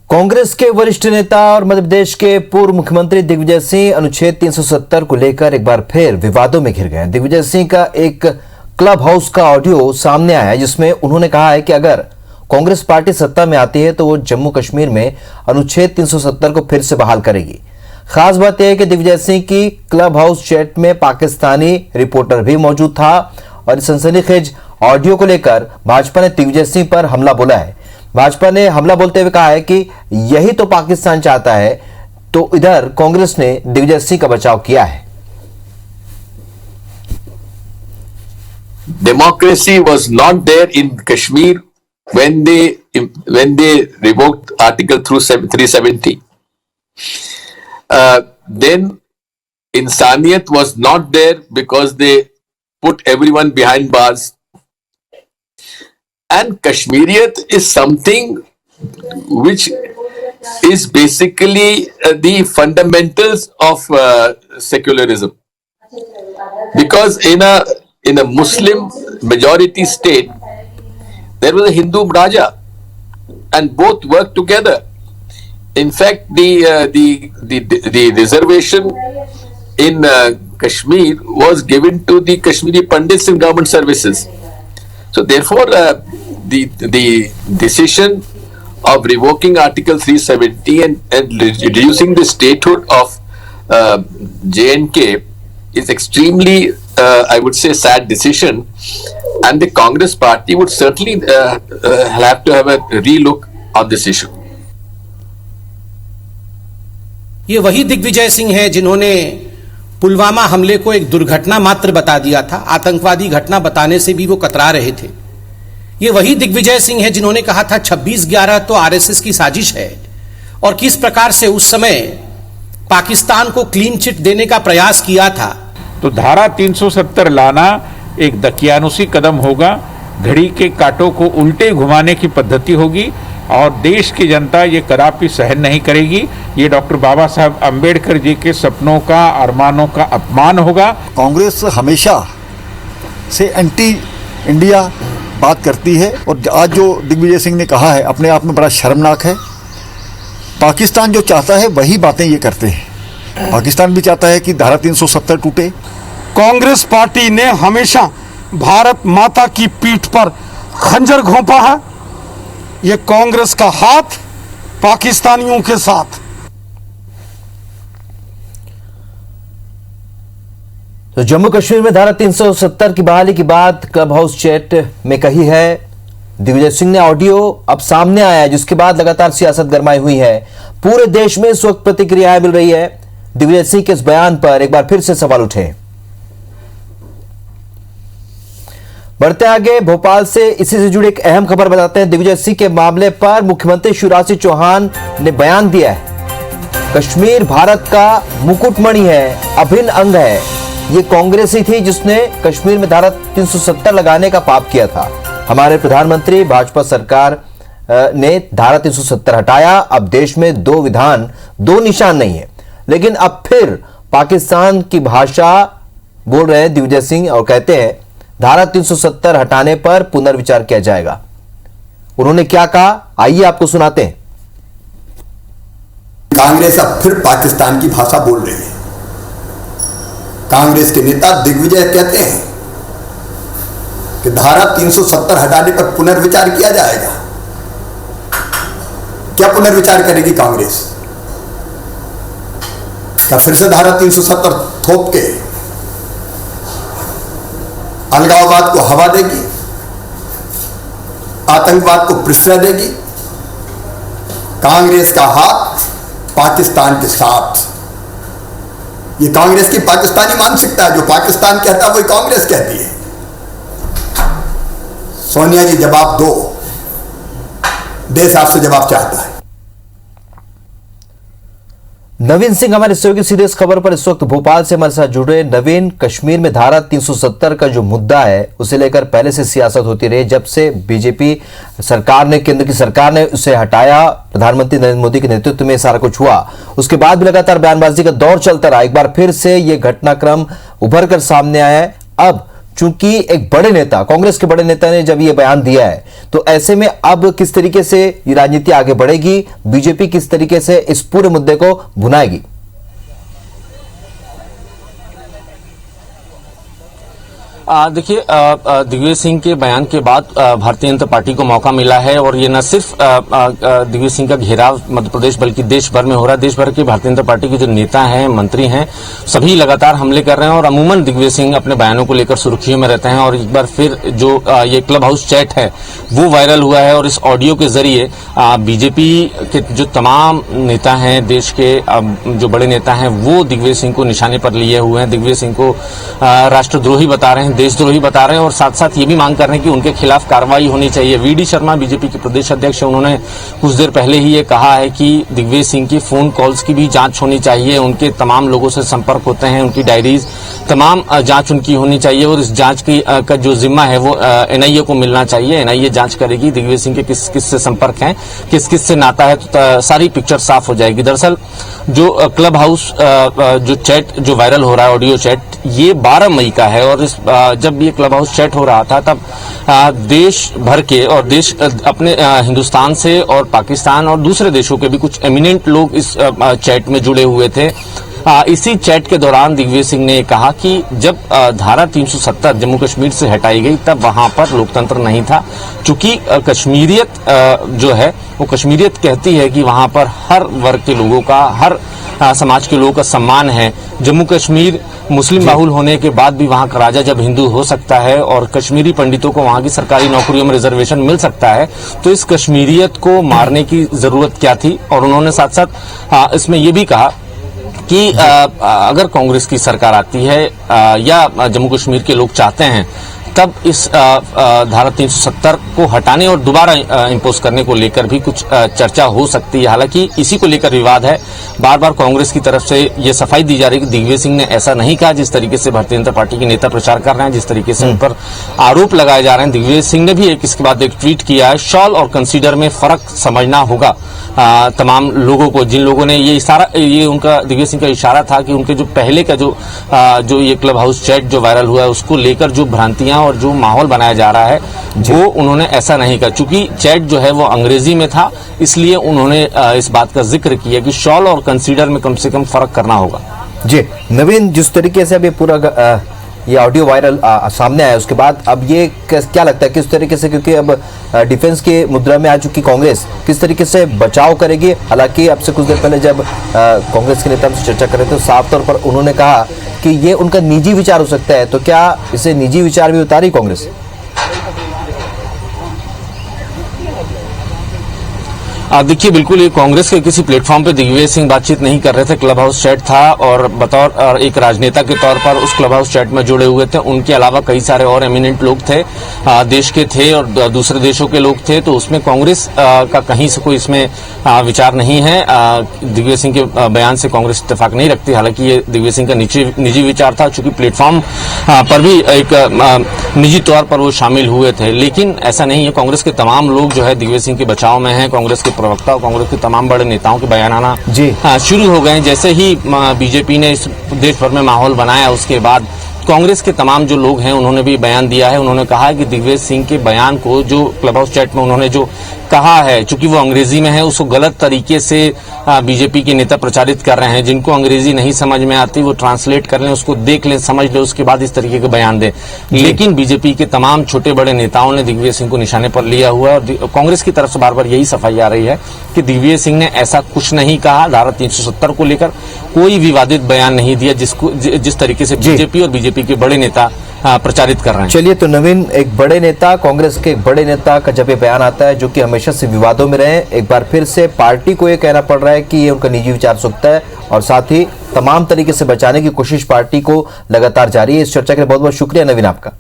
कांग्रेस के वरिष्ठ नेता और मध्य प्रदेश के पूर्व मुख्यमंत्री दिग्विजय सिंह अनुच्छेद 370 को लेकर एक बार फिर विवादों में घिर गए। दिग्विजय सिंह का एक क्लब हाउस का ऑडियो सामने आया जिसमें उन्होंने कहा है कि अगर कांग्रेस पार्टी सत्ता में आती है तो वो जम्मू कश्मीर में अनुच्छेद 370 को फिर से बहाल करेगी। खास बात यह है कि दिग्विजय सिंह की क्लब हाउस चैट में पाकिस्तानी रिपोर्टर भी मौजूद था और इस सनसनीखेज ऑडियो को लेकर भाजपा ने दिग्विजय सिंह पर हमला बोला है। भाजपा ने हमला बोलते हुए कहा है कि यही तो पाकिस्तान चाहता है, तो इधर कांग्रेस ने दिग्विजय सिंह का बचाव किया है। Democracy was not there in Kashmir when they revoked Article 370. Then Insaniyat was not there because they put everyone behind bars. And Kashmiriyat is something which is basically the fundamentals of secularism. Because in a Muslim majority state, there was a Hindu Raja, and both worked together. In fact, the reservation in Kashmir was given to the Kashmiri Pandits in government services. So therefore, the decision of revoking Article 370 and reducing the statehood of J&K is extremely, I would say, sad decision, and the Congress party would certainly have to have a relook on this issue. ये वही दिग्विजय सिंह है जिन्होंने पुलवामा हमले को एक दुर्घटना मात्र बता दिया था। आतंकवादी घटना बताने से भी वो कतरा रहे थे। ये वही दिग्विजय सिंह है जिन्होंने कहा था 26/11 तो आरएसएस की साजिश है, और किस प्रकार से उस समय पाकिस्तान को क्लीन चिट देने का प्रयास किया था। तो धारा 370 लाना एक दकियानुसी कदम होगा, घड़ी के कांटों को उल्टे घुमाने की पद्धति होगी, और देश की जनता ये कदापि सहन नहीं करेगी। ये डॉक्टर बाबा साहब अंबेडकर जी के सपनों का, अरमानों का अपमान होगा। कांग्रेस हमेशा से एंटी इंडिया बात करती है, और आज जो दिग्विजय सिंह ने कहा है अपने आप में बड़ा शर्मनाक है। पाकिस्तान जो चाहता है वही बातें ये करते हैं। पाकिस्तान भी चाहता है कि धारा 370 टूटे। कांग्रेस पार्टी ने हमेशा भारत माता की पीठ पर खंजर घोंपा है। ये कांग्रेस का हाथ पाकिस्तानियों के साथ। तो जम्मू कश्मीर में धारा 370 की बहाली की बात क्लब हाउस चैट में कही है दिग्विजय सिंह ने। ऑडियो अब सामने आया है जिसके बाद लगातार सियासत गरमाई हुई है। पूरे देश में इस वक्त प्रतिक्रियाएं मिल रही है। दिग्विजय सिंह के इस बयान पर एक बार फिर से सवाल उठे। बढ़ते आगे, भोपाल से इसी से जुड़ी एक अहम खबर बताते हैं। दिग्विजय सिंह के मामले पर मुख्यमंत्री शिवराज सिंह चौहान ने बयान दिया है। कश्मीर भारत का मुकुटमणि है, अभिन्न अंग है। ये कांग्रेस ही थी जिसने कश्मीर में धारा 370 लगाने का पाप किया था। हमारे प्रधानमंत्री भाजपा सरकार ने धारा 370 हटाया। अब देश में दो विधान, दो निशान नहीं है। लेकिन अब फिर पाकिस्तान की भाषा बोल रहे हैं दिग्विजय सिंह और कहते हैं धारा 370 हटाने पर पुनर्विचार किया जाएगा। उन्होंने क्या कहा, आइए आपको सुनाते हैं। कांग्रेस अब फिर पाकिस्तान की भाषा बोल रही है। कांग्रेस के नेता दिग्विजय कहते हैं कि धारा 370 हटाने पर पुनर्विचार किया जाएगा। क्या पुनर्विचार करेगी कांग्रेस? क्या फिर से धारा 370 थोप के अलगाववाद को हवा देगी, आतंकवाद को प्रश्रय देगी? कांग्रेस का हाथ पाकिस्तान के साथ। ये कांग्रेस की पाकिस्तानी मानसिकता है। जो पाकिस्तान कहता है वही कांग्रेस कहती है। सोनिया जी जवाब दो, देश आपसे जवाब चाहता है। नवीन सिंह हमारे सहयोगी सीधे इस खबर पर इस वक्त भोपाल से हमारे साथ जुड़े। नवीन, कश्मीर में धारा 370 का जो मुद्दा है उसे लेकर पहले से सियासत होती रही। जब से बीजेपी सरकार ने, केंद्र की सरकार ने उसे हटाया, प्रधानमंत्री नरेंद्र मोदी के नेतृत्व में सारा कुछ हुआ, उसके बाद भी लगातार बयानबाजी का दौर चलता रहा। एक बार फिर से ये घटनाक्रम उभर कर सामने आया है। अब चूंकि एक बड़े नेता, कांग्रेस के बड़े नेता ने जब ये बयान दिया है, तो ऐसे में अब किस तरीके से ये राजनीति आगे बढ़ेगी, बीजेपी किस तरीके से इस पूरे मुद्दे को भुनाएगी? देखिए, दिग्विजय सिंह के बयान के बाद भारतीय जनता पार्टी को मौका मिला है और ये न सिर्फ दिग्विजय सिंह का घेराव मध्य प्रदेश बल्कि देश भर में हो रहा है। देश भर के भारतीय जनता पार्टी के जो नेता हैं, मंत्री हैं, सभी लगातार हमले कर रहे हैं और अमूमन दिग्विजय सिंह अपने बयानों को लेकर सुर्खियों में रहते हैं। और एक बार फिर जो ये क्लब हाउस चैट है वो वायरल हुआ है और इस ऑडियो के जरिए बीजेपी के जो तमाम नेता हैं, देश के जो बड़े नेता हैं, वो दिग्विजय सिंह को निशाने पर लिए हुए हैं। दिग्विजय सिंह को राष्ट्रद्रोही बता रहे हैं, देशद्रोही बता रहे हैं और साथ साथ ये भी मांग कर रहे हैं कि उनके खिलाफ कार्रवाई होनी चाहिए। वीडी शर्मा बीजेपी के प्रदेश अध्यक्ष हैं, उन्होंने कुछ देर पहले ही ये कहा है कि दिग्विजय सिंह की फोन कॉल्स की भी जांच होनी चाहिए, उनके तमाम लोगों से संपर्क होते हैं, उनकी डायरीज, तमाम जांच उनकी होनी चाहिए और इस जांच की का जो जिम्मा है वो एनआईए को मिलना चाहिए। एनआईए जांच करेगी दिग्विजय सिंह के किस किस से संपर्क हैं, किस किस से नाता है, तो सारी पिक्चर साफ हो जाएगी। दरअसल जो क्लब हाउस जो चैट जो वायरल हो रहा है, ऑडियो चैट, ये 12 मई का है और जब ये क्लब हाउस चैट हो रहा था तब देश भर के और देश अपने हिंदुस्तान से और पाकिस्तान और दूसरे देशों के भी कुछ एमिनेंट लोग इस चैट में जुड़े हुए थे। इसी चैट के दौरान दिग्विजय सिंह ने कहा कि जब धारा 370 जम्मू कश्मीर से हटाई गई तब वहां पर लोकतंत्र नहीं था, चूंकि कश्मीरियत जो है वो कश्मीरियत कहती है कि वहां पर हर वर्ग के लोगों का, हर समाज के लोगों का सम्मान है। जम्मू कश्मीर मुस्लिम बाहुल होने के बाद भी वहां का राजा जब हिंदू हो सकता है और कश्मीरी पंडितों को वहां की सरकारी नौकरियों में रिजर्वेशन मिल सकता है, तो इस कश्मीरियत को मारने की जरूरत क्या थी। और उन्होंने साथ साथ इसमें यह भी कहा कि अगर कांग्रेस की सरकार आती है या जम्मू कश्मीर के लोग चाहते हैं तब इस धारा 370 को हटाने और दोबारा इंपोज करने को लेकर भी कुछ चर्चा हो सकती है। हालांकि इसी को लेकर विवाद है। बार बार कांग्रेस की तरफ से ये सफाई दी जा रही है कि दिग्विजय सिंह ने ऐसा नहीं कहा जिस तरीके से भारतीय जनता पार्टी के नेता प्रचार कर रहे हैं, जिस तरीके से उन पर आरोप लगाए जा रहे हैं। दिग्विजय सिंह ने भी इसके बाद एक ट्वीट किया है, शॉल और कंसीडर में फर्क समझना होगा तमाम लोगों को, जिन लोगों ने ये उनका दिग्विजय सिंह का इशारा था कि उनके जो पहले का जो ये क्लब हाउस चैट जो वायरल हुआ है उसको लेकर जो भ्रांतियां और जो माहौल बनाया जा रहा है वो उन्होंने ऐसा नहीं कहा। चूंकि चैट जो है वो अंग्रेजी में था, इसलिए उन्होंने इस बात का जिक्र किया कि शॉल और कंसीडर में कम से कम फर्क करना होगा। जी नवीन, जिस तरीके से अभी पूरा ये ऑडियो वायरल सामने आया, उसके बाद अब ये क्या लगता है किस तरीके से, क्योंकि अब डिफेंस की मुद्रा में आ चुकी कांग्रेस, किस तरीके से बचाव करेगी? हालांकि अब से कुछ देर पहले जब कांग्रेस के नेता से चर्चा कर रहे थे तो साफ तौर पर उन्होंने कहा कि ये उनका निजी विचार हो सकता है, तो क्या इसे निजी विचार भी उतारी कांग्रेस? देखिए, बिल्कुल ये कांग्रेस के किसी प्लेटफॉर्म पे दिग्विजय सिंह बातचीत नहीं कर रहे थे। क्लब हाउस चैट था और बतौर एक राजनेता के तौर पर उस क्लब हाउस चैट में जुड़े हुए थे। उनके अलावा कई सारे और एमिनेंट लोग थे, देश के थे और दूसरे देशों के लोग थे, तो उसमें कांग्रेस का कहीं से कोई इसमें विचार नहीं है। दिग्विजय सिंह के बयान से कांग्रेस इत्तेफाक नहीं रखती। हालांकि ये दिग्विजय सिंह का निजी विचार था, चूंकि प्लेटफॉर्म पर भी एक निजी तौर पर वो शामिल हुए थे, लेकिन ऐसा नहीं है। कांग्रेस के तमाम लोग जो है दिग्विजय सिंह के बचाव में हैं। कांग्रेस के प्रवक्ता और कांग्रेस के तमाम बड़े नेताओं के बयान आना शुरू हो गए। जैसे ही बीजेपी ने इस देश भर में माहौल बनाया, उसके बाद कांग्रेस के तमाम जो लोग हैं उन्होंने भी बयान दिया है। उन्होंने कहा कि दिग्विजय सिंह के बयान को जो क्लब हाउस चैट में उन्होंने जो कहा है, चूंकि वो अंग्रेजी में है, उसको गलत तरीके से बीजेपी के नेता प्रचारित कर रहे हैं। जिनको अंग्रेजी नहीं समझ में आती वो ट्रांसलेट कर लें, उसको देख लें, समझ लें, उसके बाद इस तरीके के बयान दें। लेकिन बीजेपी के तमाम छोटे बड़े नेताओं ने दिग्विजय सिंह को निशाने पर लिया हुआ है और कांग्रेस की तरफ से बार बार यही सफाई आ रही है कि दिग्विजय सिंह ने ऐसा कुछ नहीं कहा। धारा 370 को लेकर कोई विवादित बयान नहीं दिया जिस तरीके से बीजेपी और बीजेपी के बड़े नेता प्रचारित कर रहे हैं। चलिए, तो नवीन, एक बड़े नेता, कांग्रेस के एक बड़े नेता का जब ये बयान आता है जो कि हमेशा से विवादों में रहे, एक बार फिर से पार्टी को ये कहना पड़ रहा है कि ये उनका निजी विचार सकता है और साथ ही तमाम तरीके से बचाने की कोशिश पार्टी को लगातार जारी है। इस चर्चा के लिए बहुत बहुत शुक्रिया नवीन आपका।